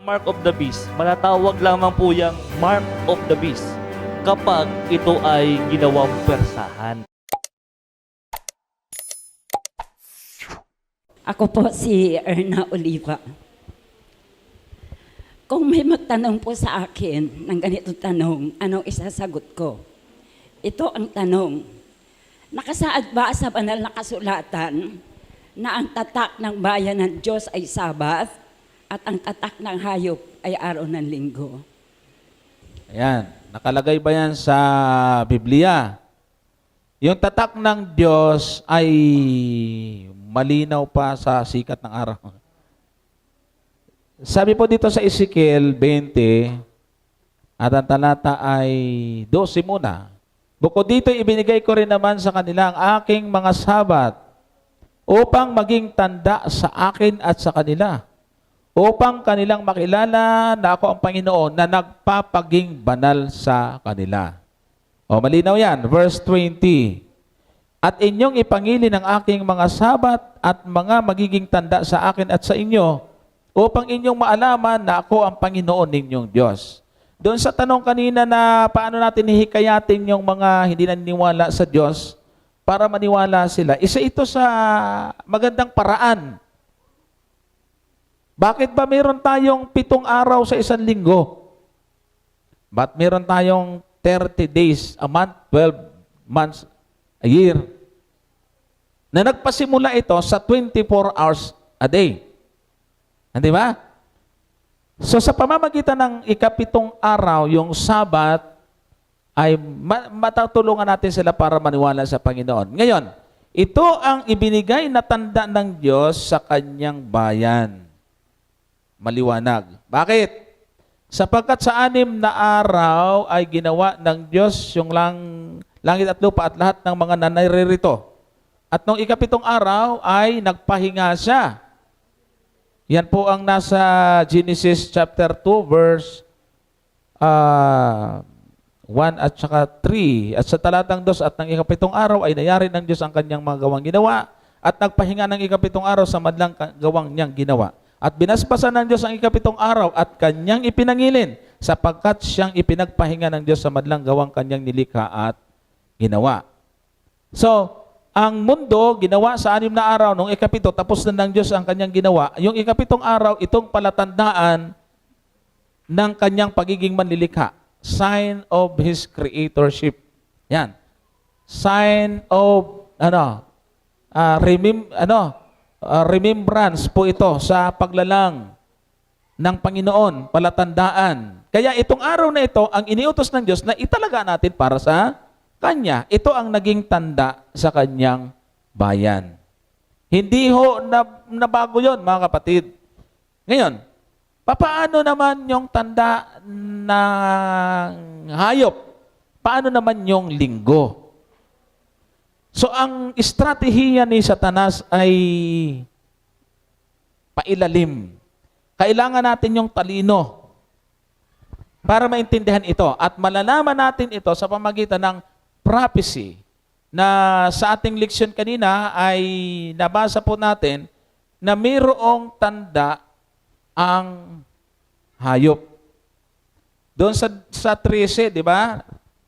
Mark of the beast, matatawag lamang po yung mark of the beast kapag ito ay ginawang persahan. Ako po si Erna Oliva. Kung may magtanong po sa akin ng ganitong tanong, anong isasagot ko? Ito ang tanong. Nakasaad ba sa banal na kasulatan na ang tatak ng bayan ng Diyos ay Sabat at ang tatak ng hayop ay araw ng linggo? Ayan. Nakalagay ba yan sa Biblia? Yung tatak ng Diyos ay malinaw pa sa sikat ng araw. Sabi po dito sa Ezekiel 20, at ang talata ay 12 muna. Bukod dito, ibinigay ko rin naman sa kanila ang aking mga sabat upang maging tanda sa akin at sa kanila, upang kanilang makilala na ako ang Panginoon na nagpapaging banal sa kanila. O, malinaw yan. Verse 20. At inyong ipangili ng aking mga sabat at mga magiging tanda sa akin at sa inyo, upang inyong maalaman na ako ang Panginoon ninyong Diyos. Doon sa tanong kanina na paano natin hihikayatin yung mga hindi naniniwala sa Diyos para maniwala sila, isa ito sa magandang paraan. Bakit ba meron tayong 7 araw sa isang linggo? Ba't meron tayong 30 days a month, 12 months a year? Na nagpasimula ito sa 24 hours a day. Hindi ba? So sa pamamagitan ng ika-7 araw, yung Sabat, ay matatulungan natin sila para maniwala sa Panginoon. Ngayon, ito ang ibinigay na tanda ng Diyos sa kanyang bayan. Maliwanag. Bakit? Sapagkat sa 6 na araw ay ginawa ng Diyos yung langit at lupa at lahat ng mga naririto. At nung ika-7 araw ay nagpahinga siya. Yan po ang nasa Genesis chapter 2 verse 1 at saka 3. At sa talatang 2 at ng ika-7 araw ay nayari ng Diyos ang kanyang mga gawang ginawa at nagpahinga ng ika-7 araw sa madlang gawang niyang ginawa. At binasbasan ng Diyos ang ika-7 araw at kanyang ipinangilin sapagkat siyang ipinagpahinga ng Diyos sa madlang gawang kanyang nilikha at ginawa. So, ang mundo ginawa sa 6 na araw, nung ika-7, tapos na ng Diyos ang kanyang ginawa. Yung ika-7 araw, itong palatandaan ng kanyang pagiging manlilikha. Sign of His creatorship. Yan. Sign of, remembrance po ito sa paglalang ng Panginoon, palatandaan. Kaya itong araw na ito, ang iniutos ng Diyos na italaga natin para sa Kanya. Ito ang naging tanda sa Kanyang bayan. Hindi ho nabago yon, mga kapatid. Ngayon, paano naman yung tanda ng hayop? Paano naman yung linggo? So, ang estratehiya ni Satanas ay pailalim. Kailangan natin yung talino para maintindihan ito. At malalaman natin ito sa pamagitan ng prophecy na sa ating leksyon kanina ay nabasa po natin na mayroong tanda ang hayop. Doon sa 13, di ba?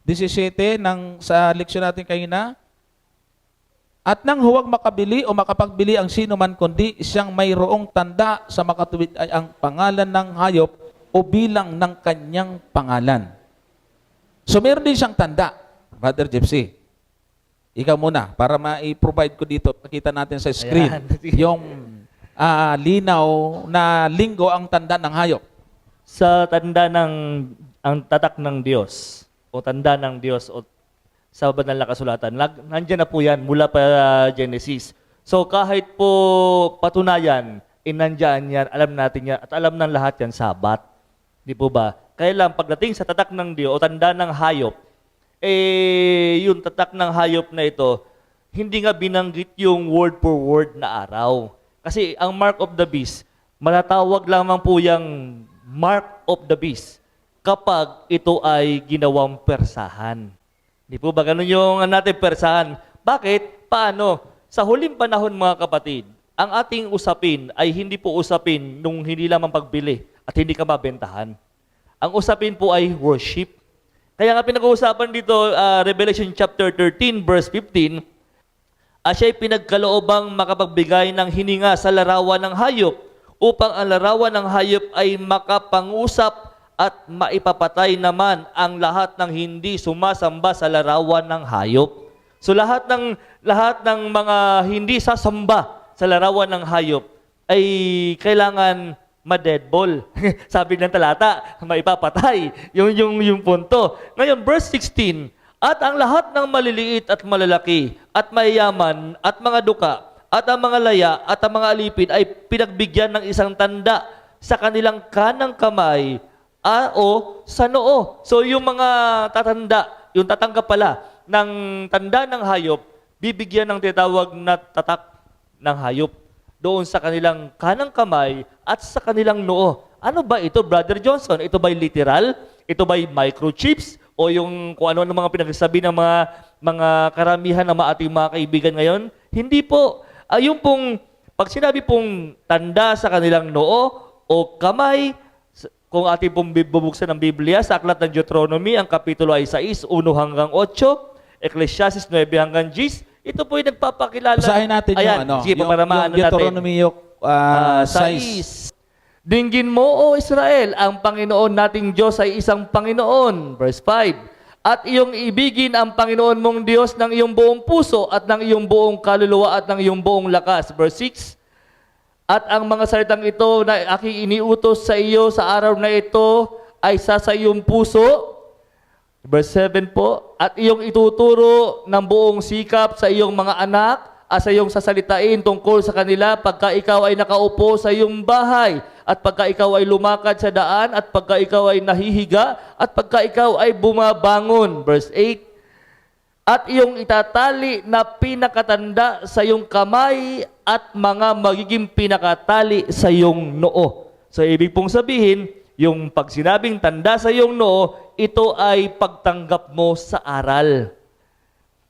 17 sa leksyon natin kanina. At nang huwag makabili o makapagbili ang sino man kundi siyang mayroong tanda sa makatuwid ay ang pangalan ng hayop o bilang ng kanyang pangalan. So meron din siyang tanda. Brother Gypsy, ikaw muna para ma-provide ko dito, pakita natin sa screen, yung linaw na linggo ang tanda ng hayop. Sa tanda ng ang tatak ng Diyos o tanda ng Diyos o sa banal na kasulatan, nandiyan na po yan mula pa Genesis. So kahit po patunayan, nandiyan yan, alam natin yan, at alam ng lahat yan, Sabat. Di po ba? Kaya lang, pagdating sa tatak ng Diyos o tanda ng hayop, yung tatak ng hayop na ito, hindi nga binanggit yung word for word na araw. Kasi ang mark of the beast, matatawag lamang po yung mark of the beast kapag ito ay ginawang persahan. Di po ba ganun yung natin persahan? Bakit? Paano? Sa huling panahon mga kapatid, ang ating usapin ay hindi po usapin nung hindi lamang pagbili at hindi ka mabentahan. Ang usapin po ay worship. Kaya nga pinag-uusapan dito, Revelation chapter 13, verse 15, siya'y pinagkaloobang makapagbigay ng hininga sa larawan ng hayop upang ang larawan ng hayop ay makapangusap at maipapatay naman ang lahat ng hindi sumasamba sa larawan ng hayop. So lahat ng mga hindi sasamba sa larawan ng hayop ay kailangan ma-deadball. Sabi ng talata, maipapatay. Yung punto. Ngayon, verse 16, at ang lahat ng maliliit at malalaki, at mayayaman, at mga duka, at ang mga laya, at ang mga alipin ay pinagbigyan ng isang tanda sa kanilang kanang kamay o sa noo. So yung mga tatanda, yung tatanggap pala ng tanda ng hayop, bibigyan ng tinatawag na tatak ng hayop doon sa kanilang kanang kamay at sa kanilang noo. Ano ba ito, Brother Johnson? Ito ba'y literal? Ito ba'y microchips? O yung kung ano ng mga pinagsasabi ng mga karamihan ng ating mga kaibigan ngayon? Hindi po. Yung pong, pag sinabi pong tanda sa kanilang noo o kamay, kung ating pong bubuksan ng Biblia sa Aklat ng Deuteronomy, ang kapitulo ay 6, 1 hanggang 8, Ecclesiastes 9 hanggang 10, ito po yung nagpapakilala. Basahin natin Sige, para maano natin. Deuteronomy 6. Dinggin mo, O Israel, ang Panginoon nating Diyos ay isang Panginoon. Verse 5. At iyong ibigin ang Panginoon mong Diyos ng iyong buong puso at ng iyong buong kaluluwa at ng iyong buong lakas. Verse 6. At ang mga salitang ito na aking iniutos sa iyo sa araw na ito ay sa iyong puso. Verse 7 po, at iyong ituturo ng buong sikap sa iyong mga anak at sa iyong sasalitain tungkol sa kanila pagka ikaw ay nakaupo sa iyong bahay at pagka ikaw ay lumakad sa daan at pagka ikaw ay nahihiga at pagka ikaw ay bumabangon. Verse 8, at iyong itatali na pinakatanda sa iyong kamay at mga magiging pinakatali sa iyong noo. So ibig pong sabihin, yung pag sinabing tanda sa iyong noo, ito ay pagtanggap mo sa aral.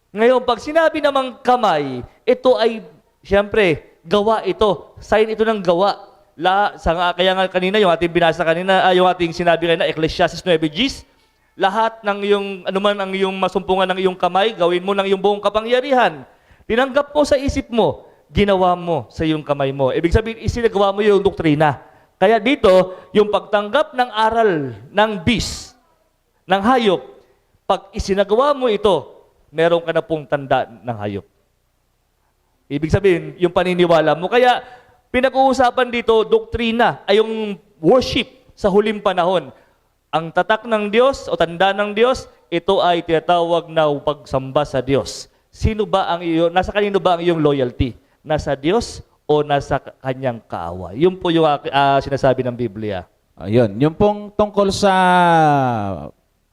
Ngayon, pag sinabi namang kamay, ito ay, siyempre, gawa ito. Sign ito ng gawa. Kaya nga kanina, yung ating binasa kanina, yung ating sinabi kanina, Ecclesiastes 9:10, lahat ng iyong, anuman ang iyong masumpungan ng iyong kamay, gawin mo ng iyong buong kapangyarihan. Tinanggap mo sa isip mo, ginawa mo sa iyong kamay mo. Ibig sabihin, isinagawa mo yung doktrina. Kaya dito, yung pagtanggap ng aral ng beast, ng hayop, pag isinagawa mo ito, meron ka na pong tanda ng hayop. Ibig sabihin, yung paniniwala mo. Kaya, pinag-uusapan dito, doktrina, ay yung worship sa huling panahon. Ang tatak ng Diyos o tanda ng Diyos, ito ay tinatawag na pagsamba sa Diyos. Nasa kanino ba ang iyong loyalty? Nasa Diyos o nasa kanyang kaaway? Yun po yung sinasabi ng Biblia. Ayun, yung pong tungkol sa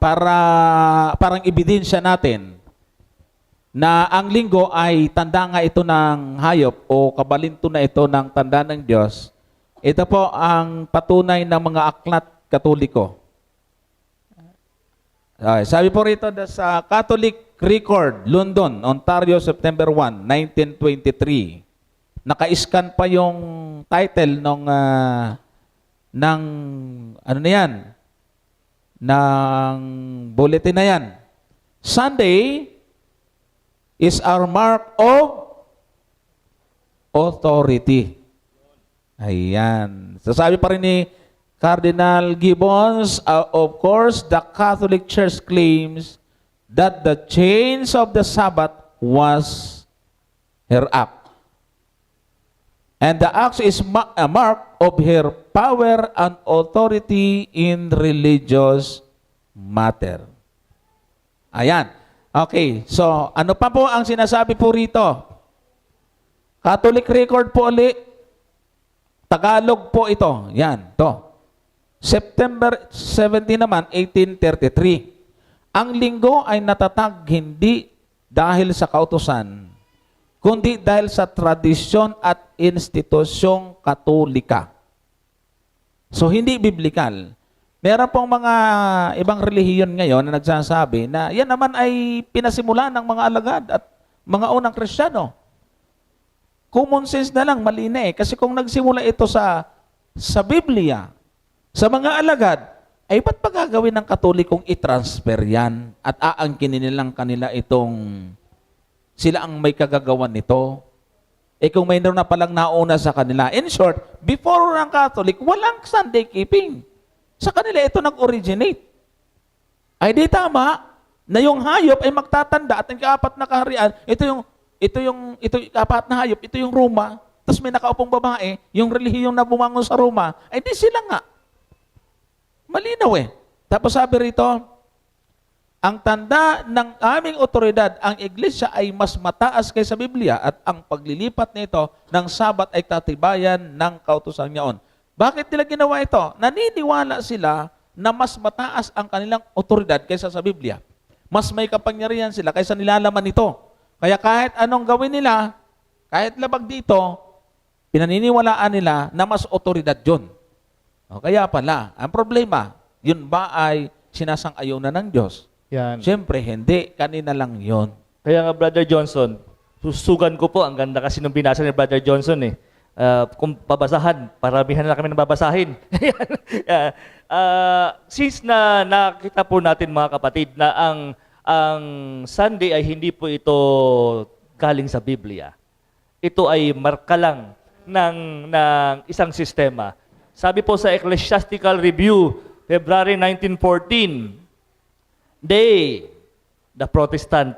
parang ebidensya natin na ang linggo ay tanda nga ito ng hayop o kabalinto na ito ng tanda ng Diyos. Ito po ang patunay ng mga aklat Katoliko. Sabi po rito sa Catholic Record, London, Ontario, September 1, 1923. Naka-scan pa yung title ng ano na yan, ng bulletin na yan. Sunday is our mark of authority. Ayan. So sabi pa rin ni Cardinal Gibbons, of course, the Catholic Church claims that the chains of the Sabbath was her act. And the act is a mark of her power and authority in religious matter. Ayan. Okay, so ano pa po ang sinasabi po rito? Catholic Record po ulit. Tagalog po ito. Yan, to. September 17 naman, 1833. Ang linggo ay natatag hindi dahil sa kautusan, kundi dahil sa tradisyon at institusyong Katolika. So, hindi biblikal. Meron pong mga ibang relihiyon ngayon na nagsasabi na yan naman ay pinasimulan ng mga alagad at mga unang Kristiyano. Common sense na lang, mali na eh. Kasi kung nagsimula ito sa Biblia, Sa mga alagad, ay ba't pa gagawin ng Katolikong i-transfer yan at aangkinin nilang kanila itong sila ang may kagagawan nito? Eh kung mayroon na palang nauna sa kanila. In short, before ng Catholic, walang Sunday keeping. Sa kanila ito nag-originate. Ay di tama na yung hayop ay magtatanda at ang kaapat na kaharian, ito yung kaapat na hayop, ito yung Roma, tapos may nakaupong babae, yung relihiyong na bumangon sa Roma, ay di sila nga. Malinaw eh. Tapos sabi rito, ang tanda ng aming otoridad, ang iglesia ay mas mataas kaysa Biblia at ang paglilipat nito ng Sabat ay katibayan ng kautusan niyaon. Bakit nila ginawa ito? Naniniwala sila na mas mataas ang kanilang otoridad kaysa sa Biblia. Mas may kapangyarihan sila kaysa nilalaman nito. Kaya kahit anong gawin nila, kahit labag dito, pinaniniwalaan nila na mas otoridad yun. O, kaya pala, ang problema, yun ba ay sinasang-ayaw na ng Diyos? Yan. Siyempre, hindi. Kanina lang yun. Kaya nga, Brother Johnson, susugan ko po, ang ganda kasi nung binasa ni Brother Johnson eh. Kung babasahan, paramihan na kami ng babasahin. Since na nakita po natin mga kapatid na ang Sunday ay hindi po ito galing sa Biblia. Ito ay marka lang ng isang sistema. Sabi po sa Ecclesiastical Review, February 1914, they, the Protestant,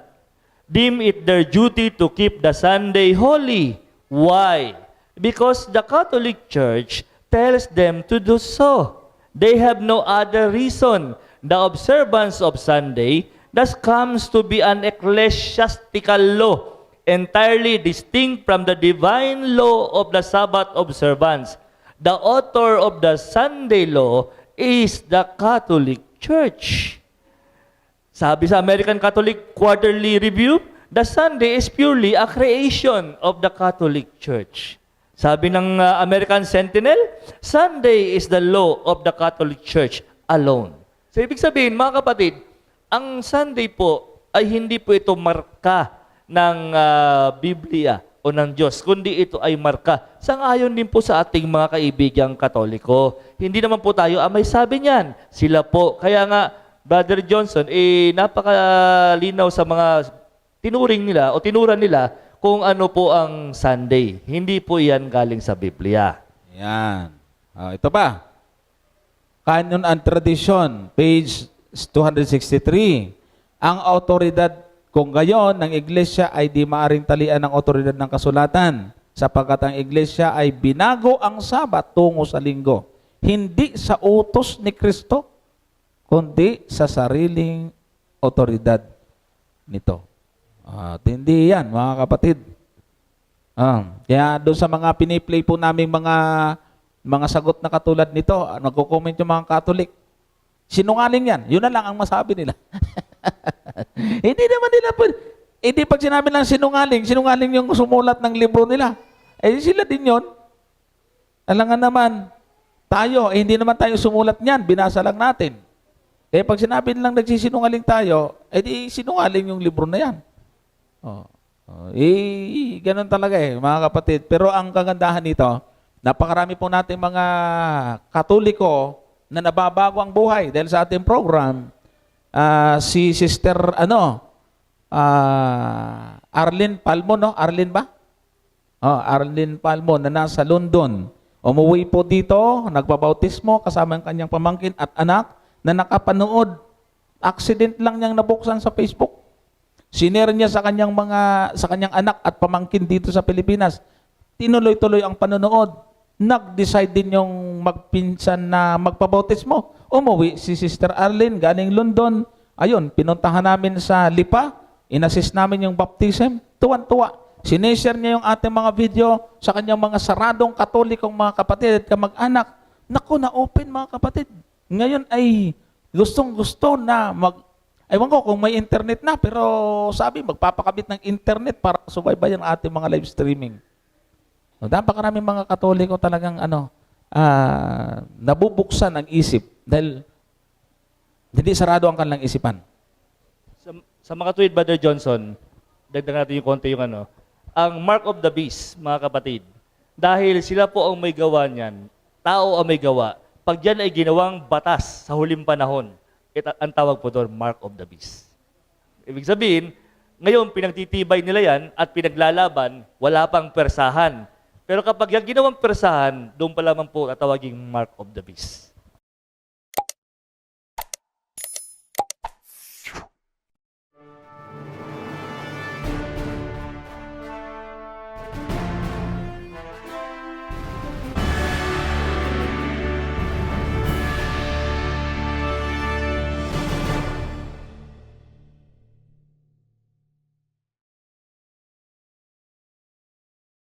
deem it their duty to keep the Sunday holy. Why? Because the Catholic Church tells them to do so. They have no other reason. The observance of Sunday thus comes to be an ecclesiastical law, entirely distinct from the divine law of the Sabbath observance. The author of the Sunday law is the Catholic Church. Sabi sa American Catholic Quarterly Review, the Sunday is purely a creation of the Catholic Church. Sabi ng American Sentinel, Sunday is the law of the Catholic Church alone. So ibig sabihin, mga kapatid, ang Sunday po ay hindi po ito marka ng Biblia o ng Diyos, kundi ito ay marka. Sang-ayon din po sa ating mga kaibigang Katoliko. Hindi naman po tayo may sabi niyan. Sila po. Kaya nga, Brother Johnson, napakalinaw sa mga tinuring nila o tinuran nila kung ano po ang Sunday. Hindi po yan galing sa Biblia. Yan. Ito pa. Canon and Tradition, page 263. Ang autoridad kung gayon ng iglesia ay di maaring talian ng otoridad ng kasulatan, sapagkat ang iglesia ay binago ang Sabat tungo sa linggo, hindi sa utos ni Kristo, kundi sa sariling otoridad nito. At hindi yan, mga kapatid. Kaya doon sa mga piniplay po naming mga sagot na katulad nito, nagko-comment yung mga Catholic, sinungaling yan. Yun na lang ang masabi nila. Hindi naman nila hindi pag sinabi lang sinungaling yung sumulat ng libro nila. Eh sila din yun. Alangan naman, tayo, hindi naman tayo sumulat niyan, binasa lang natin. Kaya pag sinabi lang nagsisinungaling tayo, di sinungaling yung libro na yan. Ganun talaga mga kapatid. Pero ang kagandahan nito, napakarami po natin mga Katoliko na nababago ang buhay dahil sa ating program. Si Sister Arlene Palmo, no? Arlene ba? Arlene Palmo na nasa London. Umuwi po dito, nagpabautismo kasama ang kanyang pamangkin at anak na nakapanood. Accident lang niyang nabuksan sa Facebook. Sinare niya sa kanyang anak at pamangkin dito sa Pilipinas. Tinuloy-tuloy ang panonood. Nag-decide din yung magpinsan na magpabautismo. Umuwi si Sister Arlene galing London. Ayun, pinuntahan namin sa Lipa. Inassist namin yung baptism. Tuwan-tuwa. Sineshare niya yung ating mga video sa kanyang mga saradong Katolikong mga kapatid at kamag-anak. Naku, na-open mga kapatid. Ngayon ay gustong-gusto na ewan ko kung may internet na, pero sabi, magpapakabit ng internet para subaybayan ang ating mga live streaming. Napakaraming mga Katoliko talagang nabubuksan ang isip dahil hindi sarado ang kanilang isipan. Sa mga tweet, Brother Johnson, dagdag natin yung konti yung ang mark of the beast, mga kapatid, dahil sila po ang may gawa niyan, tao ang may gawa, pag yan ay ginawang batas sa huling panahon, ang tawag po doon, mark of the beast. Ibig sabihin, ngayon pinagtitibay nila yan at pinaglalaban, wala pang persahan. Pero kapag yung ginawang persahan, doon pa lamang po tatawaging mark of the beast.